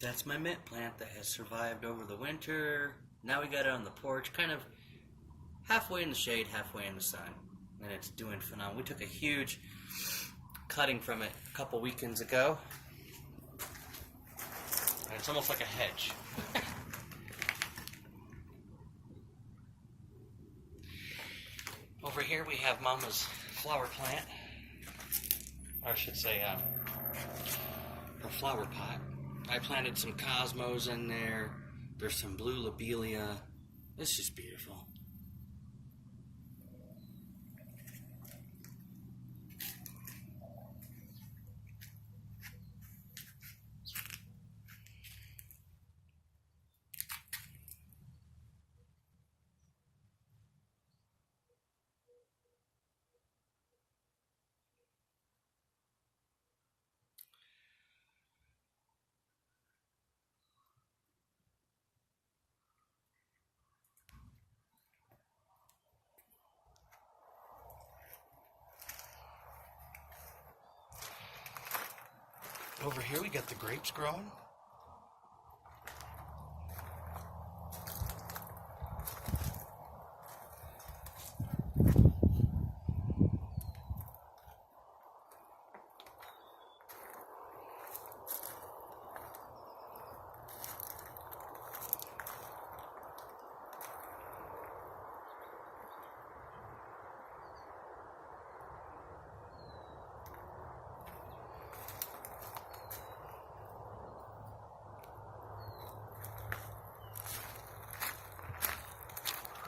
That's my mint plant that has survived over the winter. Now we got it on the porch, kind of halfway in the shade, halfway in the sun. And it's doing phenomenal. We took a huge cutting from it a couple weekends ago. And it's almost like a hedge. Over here we have Mama's flower plant. Or I should say, her flower pot. I planted some cosmos in there. There's some blue lobelia. It's just beautiful. Over here we got the grapes growing.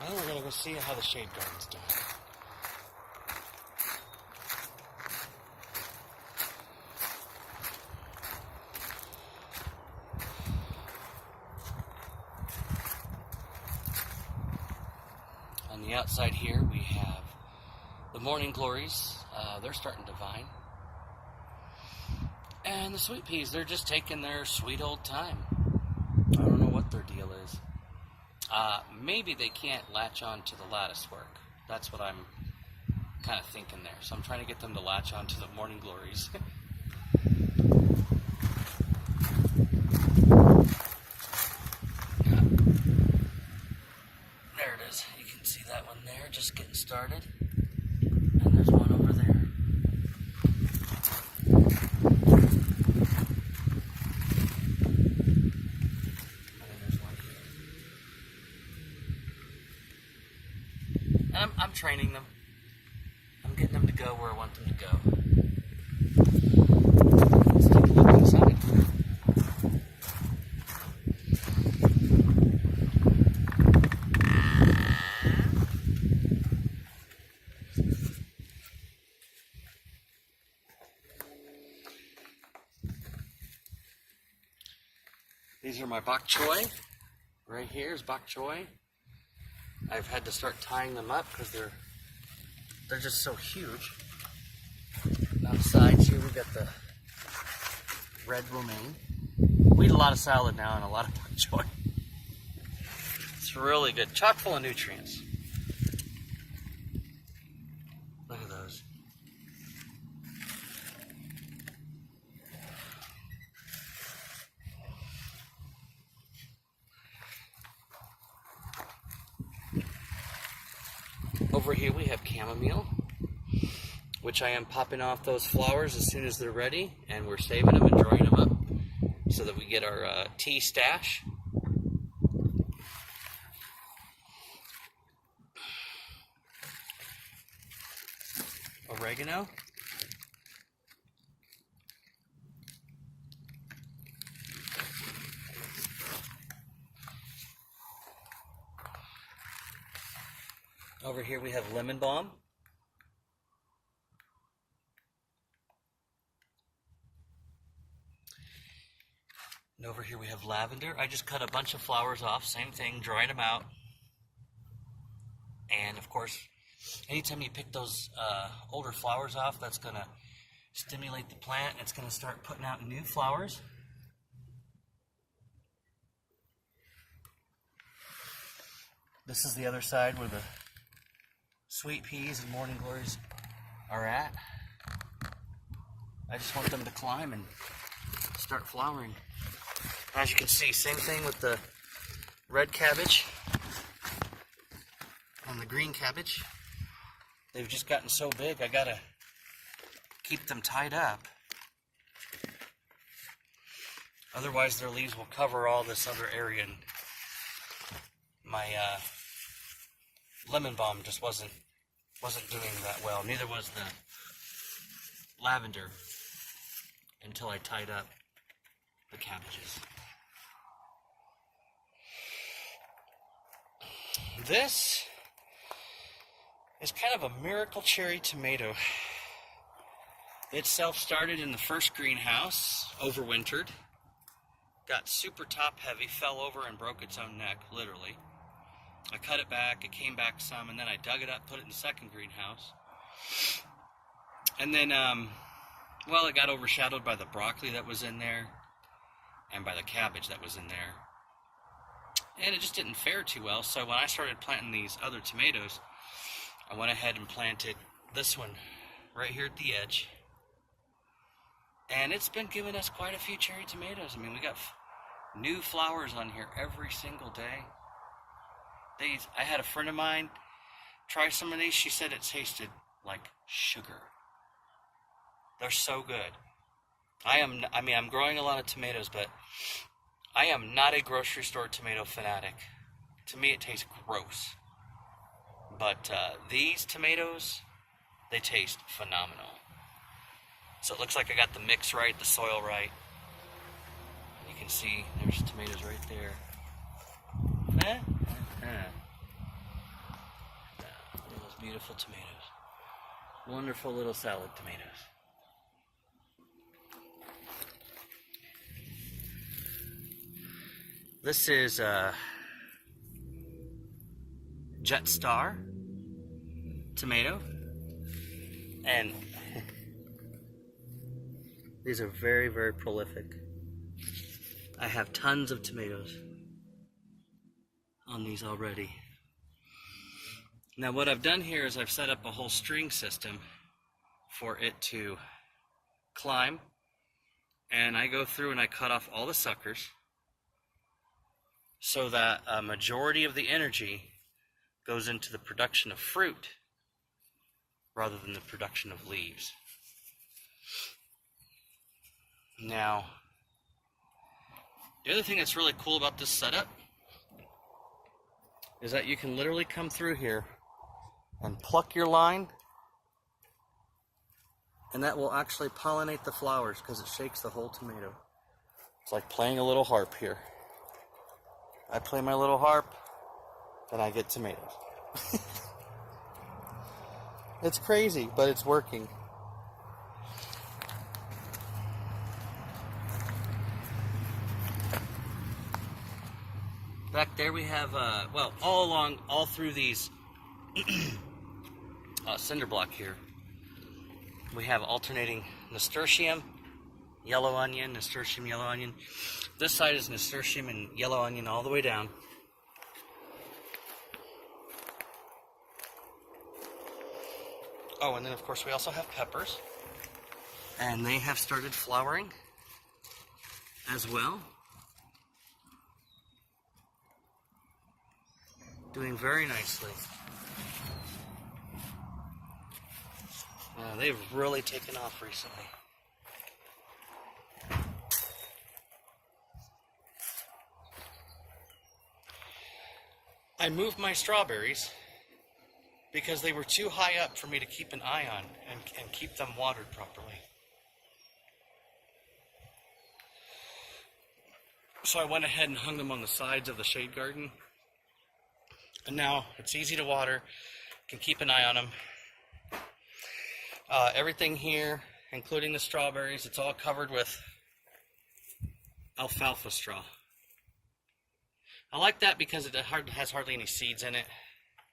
Now we're gonna go see how the shade garden's doing. On the outside here we have the morning glories. They're starting to vine. And the sweet peas, they're just taking their sweet old time. I don't know what their deal is. Maybe they can't latch on to the lattice work. That's what I'm kind of thinking there. So I'm trying to get them to latch on to the morning glories. Yeah. There it is. You can see that one there, just getting started. And there's one over there. I'm training them. I'm getting them to go where I want them to go. Let's take a look inside. These are my bok choy. Right here is bok choy. I've had to start tying them up because they're just so huge. And on the sides here we got the red romaine. We eat a lot of salad now and a lot of bok choy. It's really good, chock full of nutrients. Look at those. Over here we have chamomile, which I am popping off those flowers as soon as they're ready, and we're saving them and drying them up so that we get our tea stash. Oregano. Over here we have lemon balm. And over here we have lavender. I just cut a bunch of flowers off, same thing, drying them out. And of course, anytime you pick those older flowers off, that's going to stimulate the plant. It's going to start putting out new flowers. This is the other side where the sweet peas and morning glories are at. I just want them to climb and start flowering. As you can see, same thing with the red cabbage and the green cabbage. They've just gotten so big, I gotta keep them tied up. Otherwise their leaves will cover all this other area, and my lemon balm just wasn't doing that well. Neither was the lavender until I tied up the cabbages. This is kind of a miracle cherry tomato. It self-started in the first greenhouse, overwintered, got super top heavy, fell over and broke its own neck, literally. I cut it back, it came back some, and then I dug it up, put it in the second greenhouse. And then, well, it got overshadowed by the broccoli that was in there and by the cabbage that was in there. And it just didn't fare too well, so when I started planting these other tomatoes, I went ahead and planted this one right here at the edge. And it's been giving us quite a few cherry tomatoes. I mean, we got new flowers on here every single day. I had a friend of mine try some of these. She said it tasted like sugar. They're so good. I'm growing a lot of tomatoes, but I am not a grocery store tomato fanatic. To me, it tastes gross. But these tomatoes, they taste phenomenal. So it looks like I got the mix right, the soil right. You can see there's tomatoes right there. Those beautiful tomatoes. Wonderful little salad tomatoes. This is Jet Star tomato, and these are very, very prolific. I have tons of tomatoes on these already. Now what I've done here is I've set up a whole string system for it to climb, and I go through and I cut off all the suckers so that a majority of the energy goes into the production of fruit rather than the production of leaves. Now, the other thing that's really cool about this setup is that you can literally come through here and pluck your line, and that will actually pollinate the flowers because it shakes the whole tomato. It's like playing a little harp here. I play my little harp, and I get tomatoes. It's crazy, but it's working. Back there we have, well, all through these cinder block here, we have alternating nasturtium, yellow onion, nasturtium, yellow onion. This side is nasturtium and yellow onion all the way down. Oh, and then of course we also have peppers, and they have started flowering as well. Doing very nicely. They've really taken off recently. I moved my strawberries because they were too high up for me to keep an eye on and keep them watered properly. So I went ahead and hung them on the sides of the shade garden. And now it's easy to water, can keep an eye on them. Everything here, including the strawberries, it's all covered with alfalfa straw. I like that because it has hardly any seeds in it,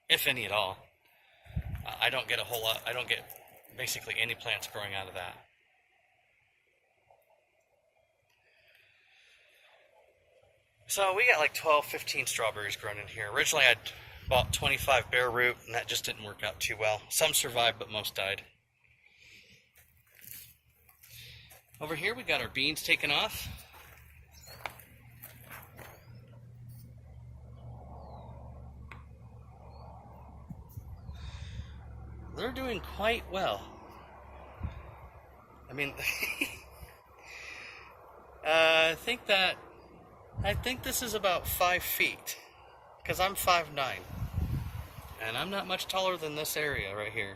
if any at all. I don't get a whole lot, I don't get basically any plants growing out of that. So we got like 12, 15 strawberries grown in here. Originally I'd bought 25 bare root, and that just didn't work out too well. Some survived, but most died. Over here we got our beans taken off. they're doing quite well. I mean, I think this is about 5 feet, because I'm 5'9", and I'm not much taller than this area right here.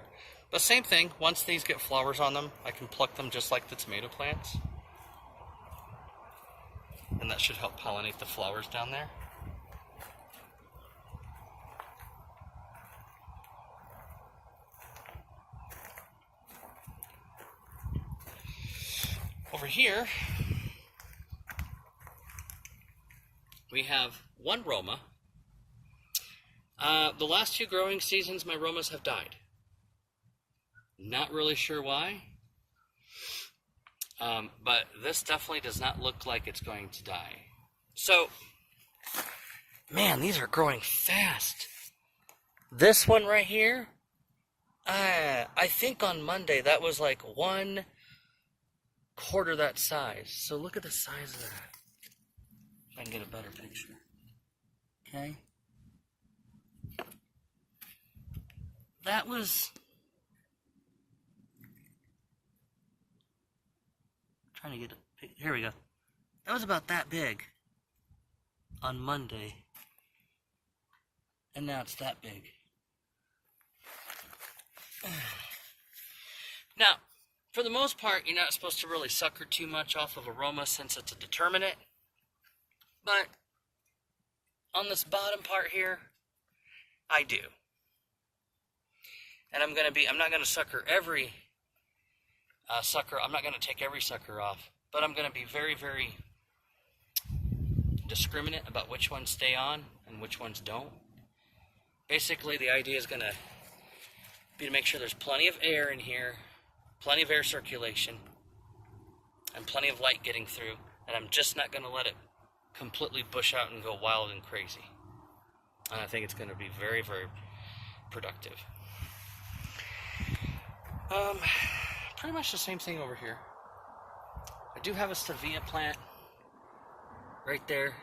But same thing, once these get flowers on them, I can pluck them just like the tomato plants. And that should help pollinate the flowers down there. Over here, we have one Roma. The last 2 growing seasons, my Romas have died. Not really sure why. But this definitely does not look like it's going to die. So, man, these are growing fast. This one right here, I think on Monday that was like 1/4 that size. So look at the size of that. If I can get a better picture. Okay. That was... trying to get a... here we go. That was about that big on Monday. And now it's that big. Now, for the most part, you're not supposed to really sucker too much off of a Roma since it's a determinate. But on this bottom part here, I do. And I'm not going to sucker every I'm not going to take every sucker off, but I'm going to be very, very discriminate about which ones stay on and which ones don't. Basically, the idea is going to be to make sure there's plenty of air in here, plenty of air circulation, and plenty of light getting through, and I'm just not going to let it completely bush out and go wild and crazy. And I think it's going to be very, very productive. Pretty much the same thing over here. I do have a Sevilla plant right there,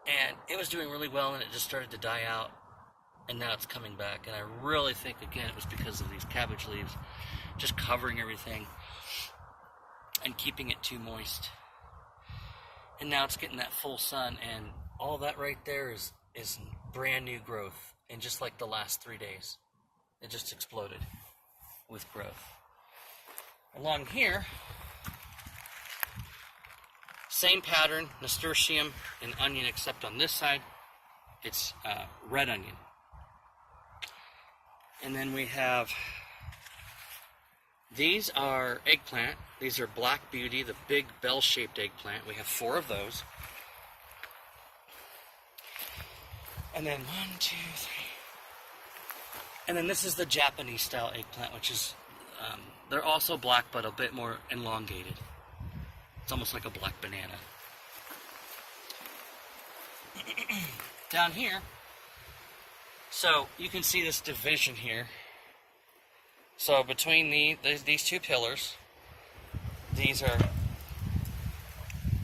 and it was doing really well, and it just started to die out, and now it's coming back. And I really think, again, it was because of these cabbage leaves just covering everything and keeping it too moist. And now it's getting that full sun, and all that right there is brand new growth in just like the last 3 days. It just exploded with growth. Along here, same pattern, nasturtium and onion, except on this side, it's red onion. And then we have, these are eggplant. These are Black Beauty, the big bell-shaped eggplant. We have 4 of those. And then 1, 2, 3. And then this is the Japanese style eggplant, which is, they're also black, but a bit more elongated. It's almost like a black banana. Down here, so you can see this division here. So between these 2 pillars, these are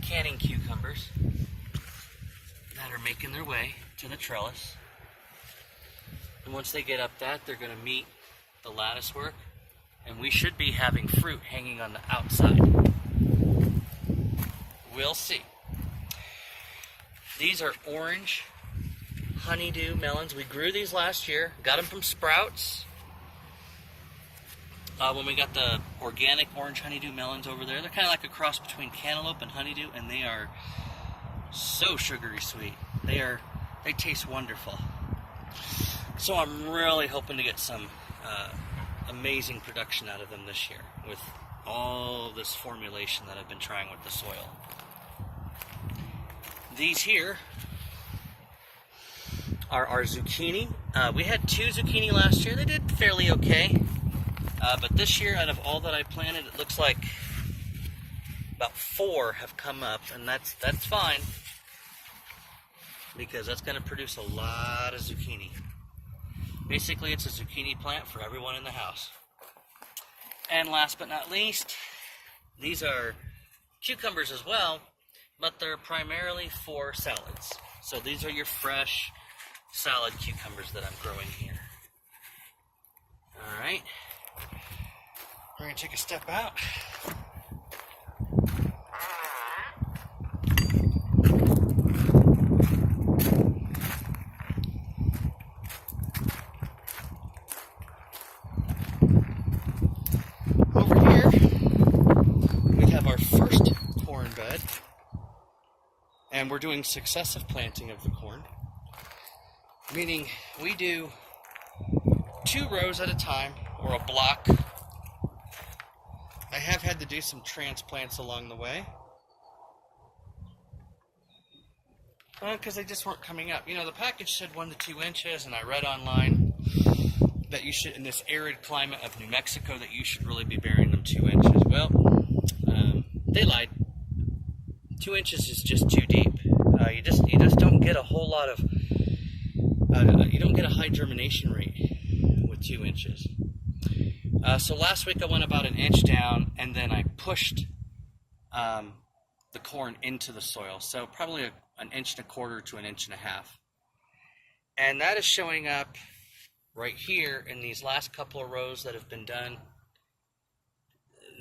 canning cucumbers that are making their way to the trellis. And once they get up that, they're going to meet the lattice work, and we should be having fruit hanging on the outside. We'll see. These are orange honeydew melons. We grew these last year, got them from Sprouts. When we got the organic orange honeydew melons over there, they're kind of like a cross between cantaloupe and honeydew, and they are so sugary sweet. They taste wonderful. So I'm really hoping to get some amazing production out of them this year with all this formulation that I've been trying with the soil. These here are our zucchini. We had 2 zucchini last year. They did fairly okay. But this year, out of all that I planted, it looks like about 4 have come up, and that's fine, because that's going to produce a lot of zucchini. Basically, it's a zucchini plant for everyone in the house. And last but not least, these are cucumbers as well, but they're primarily for salads. So these are your fresh salad cucumbers that I'm growing here. Alright. We're going to take a step out. Over here, we have our first corn bed. And we're doing successive planting of the corn. Meaning we do 2 rows at a time, or a block. I have had to do some transplants along the way. Because they just weren't coming up. You know, the package said 1 to 2 inches, and I read online that you should, in this arid climate of New Mexico, that you should really be burying them 2 inches. Well, they lied. 2 inches is just too deep. You just don't get a whole lot of, you don't get a high germination rate with 2 inches. So last week I went about 1 inch down, and then I pushed the corn into the soil. So probably 1.25 inches to 1.5 inches. And that is showing up right here in these last couple of rows that have been done.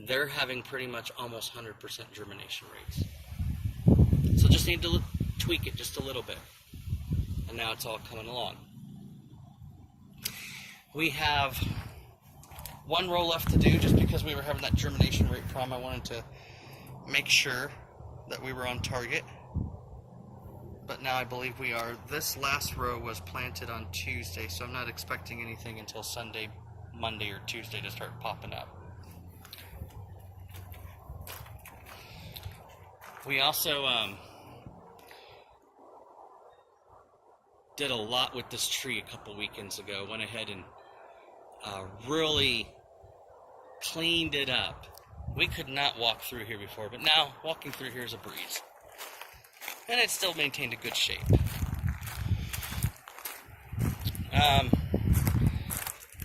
They're having pretty much almost 100% germination rates. So just need to tweak it just a little bit. And now it's all coming along. We have 1 row left to do, just because we were having that germination rate problem. I wanted to make sure that we were on target. But now I believe we are. This last row was planted on Tuesday, so I'm not expecting anything until Sunday, Monday, or Tuesday to start popping up. We also did a lot with this tree a couple weekends ago. Went ahead and really cleaned it up. We could not walk through here before, but now walking through here is a breeze. And it still maintained a good shape.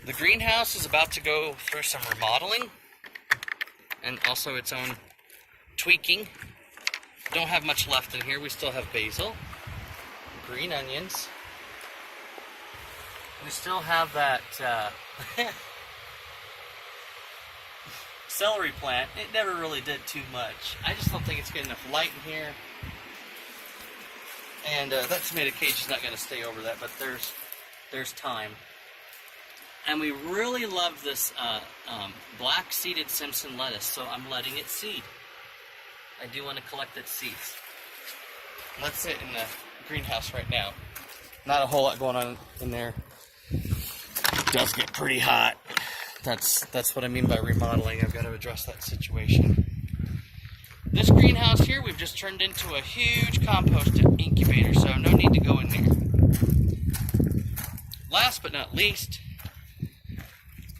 The greenhouse is about to go through some remodeling and also its own tweaking. Don't have much left in here. We still have basil, green onions. We still have that celery plant. It never really did too much. I just don't think it's getting enough light in here. And that tomato cage is not going to stay over that, but there's time. And we really love this black seeded Simpson lettuce, so I'm letting it seed. I do want to collect its seeds. Let's sit in the greenhouse right now. Not a whole lot going on in there. It does get pretty hot. That's what I mean by remodeling. I've got to address that situation. This greenhouse here, we've just turned into a huge compost incubator, so no need to go in there. Last but not least,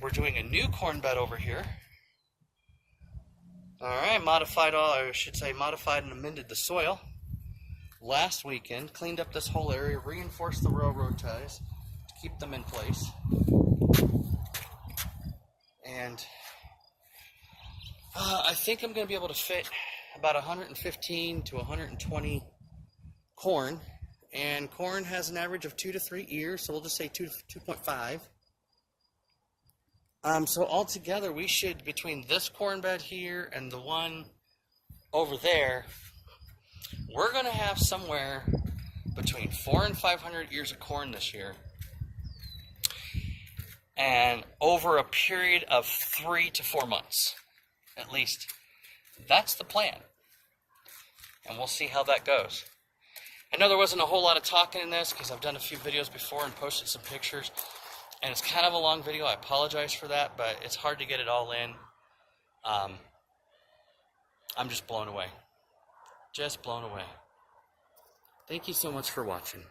we're doing a new corn bed over here. Alright, modified and amended the soil last weekend, cleaned up this whole area, reinforced the railroad ties to keep them in place. And I think I'm going to be able to fit about 115 to 120 corn. And corn has an average of 2 to 3 ears, so we'll just say 2.5. So altogether, we should, between this corn bed here and the one over there, we're going to have somewhere between 400 and 500 ears of corn this year. And over a period of 3 to 4 months, at least. That's the plan. And we'll see how that goes. I know there wasn't a whole lot of talking in this because I've done a few videos before and posted some pictures. And it's kind of a long video. I apologize for that, but it's hard to get it all in. I'm just blown away. Just blown away. Thank you so much for watching.